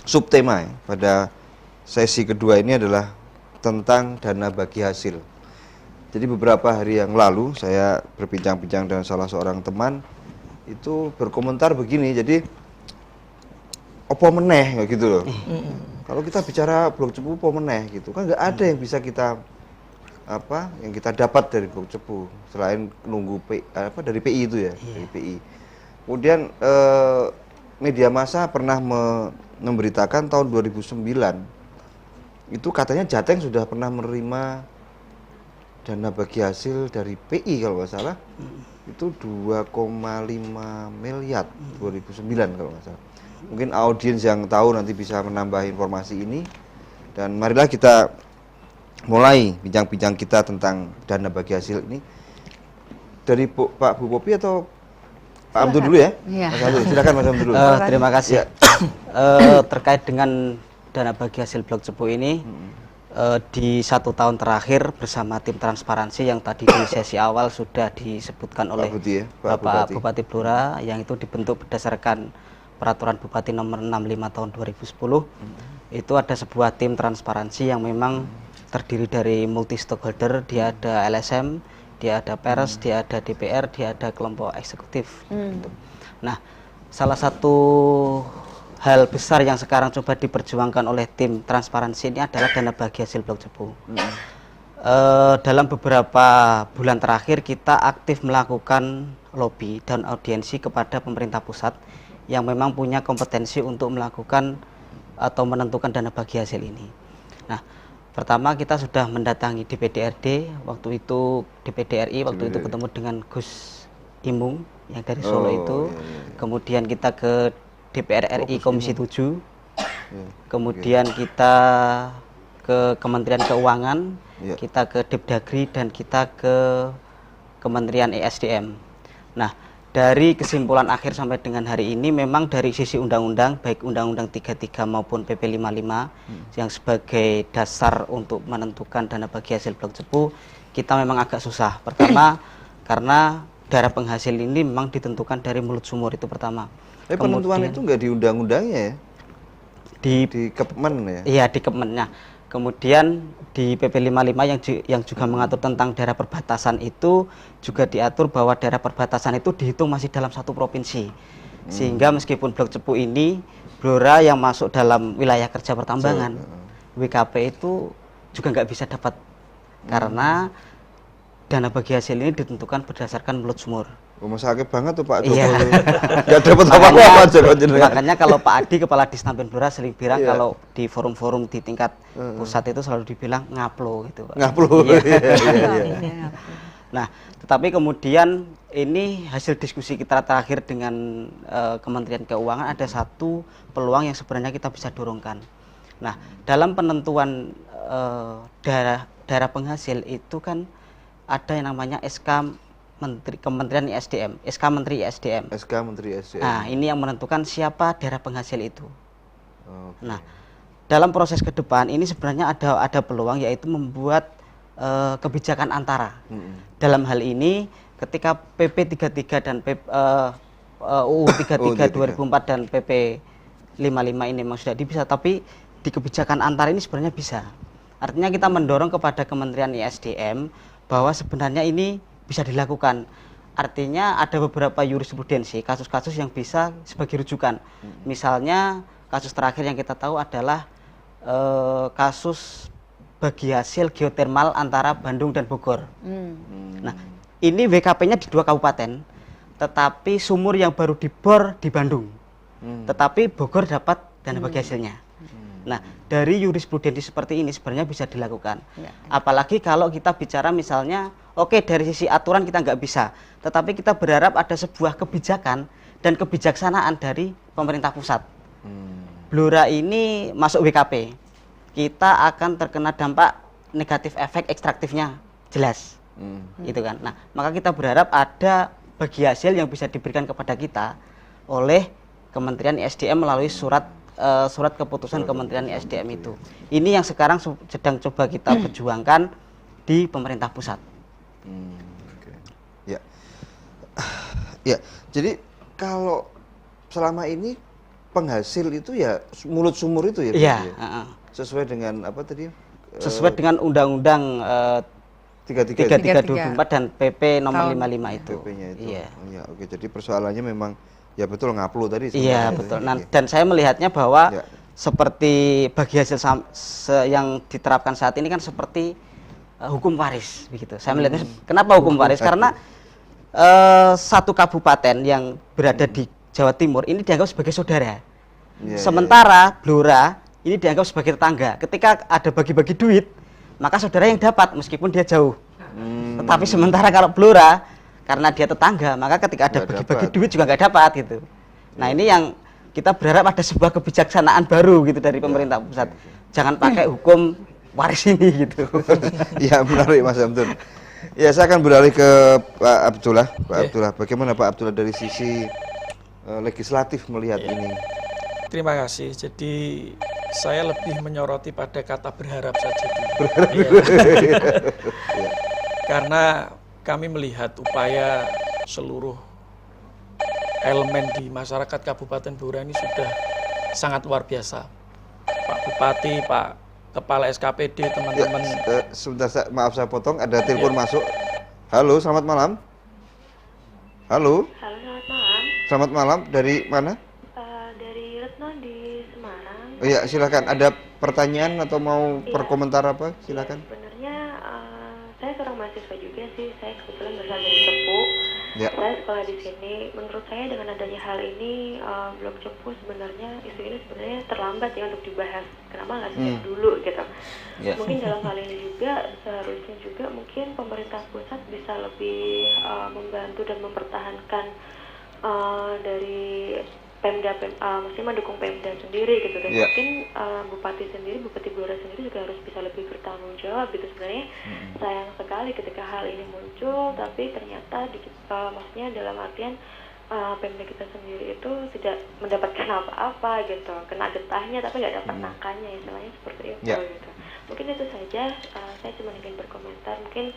subtema ya, pada sesi kedua ini adalah tentang dana bagi hasil. Jadi beberapa hari yang lalu saya berbincang-bincang dengan salah seorang teman itu berkomentar begini, jadi opo meneh gitu loh. Kalau kita bicara blok cepu opo meneh gitu kan nggak ada yang bisa kita yang kita dapat dari blok cepu selain nunggu dari PI itu ya, dari PI. Kemudian media massa pernah memberitakan tahun 2009 itu katanya Jateng sudah pernah menerima dana bagi hasil dari PI kalau nggak salah itu 2,5 miliar 2009 kalau nggak salah. Mungkin audiens yang tahu nanti bisa menambah informasi ini, dan marilah kita mulai bincang-bincang kita tentang dana bagi hasil ini dari Pak Bu Popi atau Pak Amdul dulu ya? Iya. Mas Amdul, silakan Mas Amdul dulu. Terima kasih. Ya. Terkait dengan dana bagi hasil blok cepu ini, di 1 tahun terakhir bersama tim transparansi yang tadi di sesi awal sudah disebutkan oleh Bapak Bupati Blora, yang itu dibentuk berdasarkan Peraturan Bupati Nomor 65 Tahun 2010. Itu ada sebuah tim transparansi yang memang terdiri dari multi stakeholder. Dia ada LSM, dia ada pers, dia ada DPR, dia ada kelompok eksekutif. Gitu. Nah, salah satu hal besar yang sekarang coba diperjuangkan oleh tim transparansi ini adalah dana bagi hasil blok cepu. Dalam beberapa bulan terakhir kita aktif melakukan lobby dan audiensi kepada pemerintah pusat yang memang punya kompetensi untuk melakukan atau menentukan dana bagi hasil ini. Nah, pertama kita sudah mendatangi DPD-RD, waktu itu DPD RI, waktu itu ketemu dengan Gus Imung yang dari Solo itu. Kemudian kita ke DPR RI Komisi 7, kemudian kita ke Kementerian Keuangan, kita ke Depdagri, dan kita ke Kementerian ESDM. Nah, dari kesimpulan akhir sampai dengan hari ini memang dari sisi undang-undang, baik Undang-Undang 33 maupun PP 55 yang sebagai dasar untuk menentukan dana bagi hasil blok cepu, kita memang agak susah. Pertama, karena daerah penghasil ini memang ditentukan dari mulut sumur, itu pertama. Tapi penentuan itu nggak di undang-undangnya ya? Di Kepmen ya? Iya, di Kepmennya. Kemudian di PP 55 yang juga mengatur tentang daerah perbatasan itu juga diatur bahwa daerah perbatasan itu dihitung masih dalam satu provinsi. Sehingga meskipun blok cepu ini Blora yang masuk dalam wilayah kerja pertambangan, WKP itu juga nggak bisa dapat karena dana bagi hasil ini ditentukan berdasarkan mulut sumur. Rumah sakit banget tuh Pak. Iya. Gak dapat apa-apa aja. Makanya kalau Pak Adi, Kepala Disnampin Blora, sering bilang kalau di forum-forum di tingkat pusat itu selalu dibilang ngaplo gitu Pak. Ngaplo. Iya. Nah, tetapi kemudian ini hasil diskusi kita terakhir dengan Kementerian Keuangan, ada satu peluang yang sebenarnya kita bisa dorongkan. Nah, dalam penentuan daerah penghasil itu kan ada yang namanya SK Kementerian ISDM, SK Menteri ISDM. SK Menteri ISDM. Nah, ini yang menentukan siapa daerah penghasil itu. Nah, dalam proses ke depan ini sebenarnya ada peluang, yaitu membuat kebijakan antara. Dalam hal ini ketika PP 33 dan UU 33 2004 dan PP 55 ini memang sudah bisa, tapi di kebijakan antara ini sebenarnya bisa. Artinya kita mendorong kepada Kementerian ISDM bahwa sebenarnya ini bisa dilakukan. Artinya ada beberapa jurisprudensi, kasus-kasus yang bisa sebagai rujukan. Misalnya kasus terakhir yang kita tahu adalah kasus bagi hasil geotermal antara Bandung dan Bogor. Nah, ini WKP-nya di 2 kabupaten, tetapi sumur yang baru dibor di Bandung. Tetapi Bogor dapat dana bagi hasilnya. Nah, dari jurisprudensi seperti ini sebenarnya bisa dilakukan. Apalagi kalau kita bicara misalnya, oke, dari sisi aturan kita nggak bisa, tetapi kita berharap ada sebuah kebijakan dan kebijaksanaan dari pemerintah pusat. Blora ini masuk WKP, kita akan terkena dampak negatif efek ekstraktifnya, jelas. Gitu kan. Nah, maka kita berharap ada bagi hasil yang bisa diberikan kepada kita oleh Kementerian ISDM melalui surat keputusan Kementerian ISDM itu. Ini yang sekarang sedang coba kita perjuangkan di pemerintah pusat. Ya, jadi kalau selama ini penghasil itu ya mulut sumur itu ya? Iya. Sesuai dengan apa tadi? Sesuai dengan Undang-Undang 3324 dan PP nomor 55 itu. PP-nya itu. Iya. Ya, oke. Jadi persoalannya memang ya betul ngaplu tadi. Iya betul. Nah, dan saya melihatnya bahwa seperti bagi hasil yang diterapkan saat ini kan seperti hukum waris begitu. Saya melihatnya kenapa hukum waris? Karena satu kabupaten yang berada di Jawa Timur ini dianggap sebagai saudara. Sementara Blora ini dianggap sebagai tetangga. Ketika ada bagi-bagi duit, maka saudara yang dapat meskipun dia jauh. Tetapi sementara kalau Blora karena dia tetangga, maka ketika ada bagi-bagi duit juga nggak dapat gitu. Nah ini yang kita berharap ada sebuah kebijaksanaan baru gitu dari pemerintah pusat. Jangan pakai hukum waris ini gitu. Ya menarik Mas Hamdun. Ya saya akan beralih ke Pak Abdullah. Pak Abdullah, bagaimana Pak Abdullah dari sisi legislatif melihat ini? Terima kasih. Jadi saya lebih menyoroti pada kata berharap saja. Karena kami melihat upaya seluruh elemen di masyarakat Kabupaten Blora ini sudah sangat luar biasa. Pak Bupati, Pak Kepala SKPD, teman-teman. Sebentar, maaf saya potong, ada telepon masuk. Halo, selamat malam. Halo. Halo, selamat malam. Selamat malam, dari mana? Dari Retno di Semarang. Oh iya, silakan. Ada pertanyaan atau mau berkomentar apa? Silakan. Sebenarnya saya seorang mahasiswa juga sih. Saya kebetulan berasal dari Cepu. Saya sekolah di sini. Menurut saya dengan adanya hal ini, Blok Cepu sebenarnya isu ini sebenarnya terlambat ya untuk dibahas. Kenapa nggak sejak dulu gitu? Mungkin dalam hal ini juga seharusnya juga mungkin pemerintah pusat bisa lebih membantu dan mempertahankan dari Pemda, maksudnya mendukung Pemda sendiri gitu, dan mungkin Bupati Blora sendiri juga harus bisa lebih bertanggung jawab gitu. Sebenarnya sayang sekali ketika hal ini muncul, tapi ternyata maksudnya dalam artian Pemda kita sendiri itu tidak mendapatkan apa-apa gitu, kena getahnya tapi nggak dapat nakannya, istilahnya seperti itu gitu. Mungkin itu saja, saya cuma ingin berkomentar, mungkin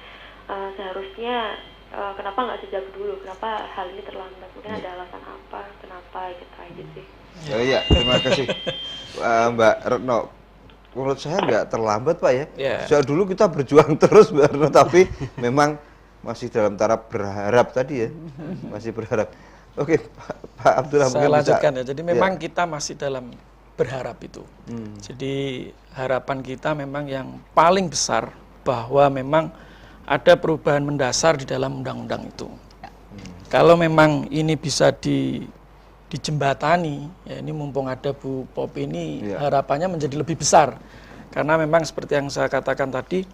seharusnya kenapa nggak sejak dulu, kenapa hal ini terlambat, mungkin ada alasan apa, kenapa gitu aja sih. Iya, terima kasih Mbak Retno. Menurut saya nggak terlambat Pak ya. Sejak dulu kita berjuang terus Mbak Retno, tapi memang masih dalam taraf berharap tadi ya, masih berharap. Oke, Pak Abdullah, saya lanjutkan ya. Jadi memang kita masih dalam berharap itu. Jadi harapan kita memang yang paling besar bahwa memang ada perubahan mendasar di dalam undang-undang itu. Kalau memang ini bisa dijembatani, ya ini mumpung ada Bu Pop ini, harapannya menjadi lebih besar. Karena memang seperti yang saya katakan tadi,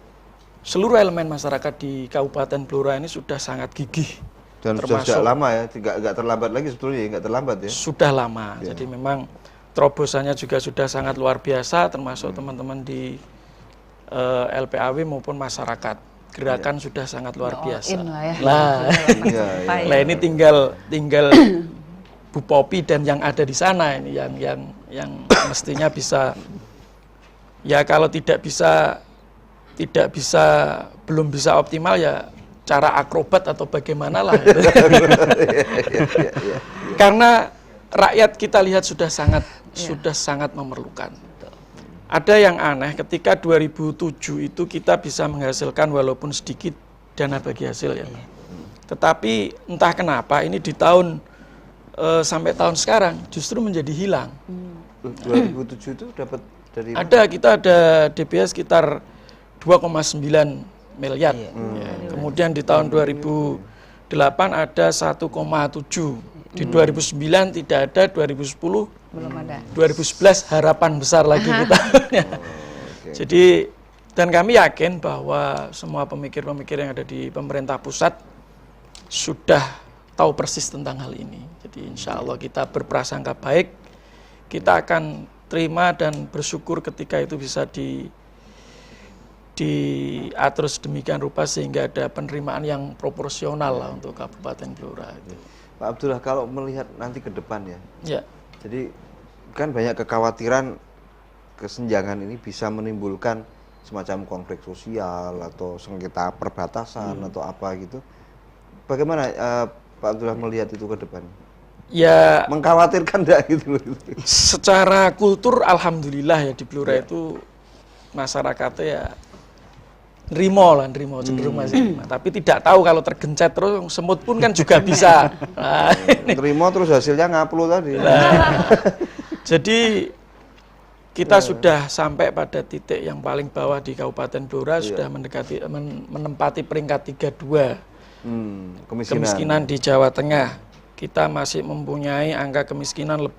seluruh elemen masyarakat di Kabupaten Blora ini sudah sangat gigih. Dan sudah sejak lama ya, nggak terlambat lagi sebetulnya, nggak terlambat ya. Sudah lama, jadi memang terobosannya juga sudah sangat luar biasa, termasuk teman-teman di LPAW maupun masyarakat. Gerakan sudah sangat luar biasa. Nah, ini tinggal Bu Popi dan yang ada di sana ini yang mestinya bisa, ya kalau belum bisa optimal ya cara akrobat atau bagaimana lah. Karena rakyat kita lihat sudah sangat memerlukan. Ada yang aneh ketika 2007 itu kita bisa menghasilkan walaupun sedikit dana bagi hasil ya. Tetapi entah kenapa ini di tahun sampai tahun sekarang justru menjadi hilang. 2007 itu dapat dari kita ada DBH sekitar 2,9 miliar. Kemudian di tahun 2008 ada 1,7. Di 2009 tidak ada, 2010 belum ada. 2011 harapan besar lagi kita. Jadi dan kami yakin bahwa semua pemikir-pemikir yang ada di pemerintah pusat sudah tahu persis tentang hal ini. Jadi insya Allah kita berprasangka baik, kita akan terima dan bersyukur ketika itu bisa diatur sedemikian rupa sehingga ada penerimaan yang proporsional lah untuk Kabupaten Blora. Pak Abdullah, kalau melihat nanti ke depan ya. Jadi kan banyak kekhawatiran kesenjangan ini bisa menimbulkan semacam konflik sosial atau sengketa perbatasan atau apa gitu. Bagaimana Pak Abdullah melihat itu ke depan? Ya Mengkhawatirkan enggak gitu loh? secara kultur alhamdulillah ya di Blora itu masyarakatnya ya nerimo cenderung masih nerima. Tapi tidak tahu kalau tergencet terus semut pun kan juga bisa. Nah, Nerimo terus hasilnya ngaplu tadi. jadi kita sudah sampai pada titik yang paling bawah di Kabupaten Blora, sudah mendekati menempati peringkat 32 kemiskinan di Jawa Tengah. Kita masih mempunyai angka kemiskinan lebih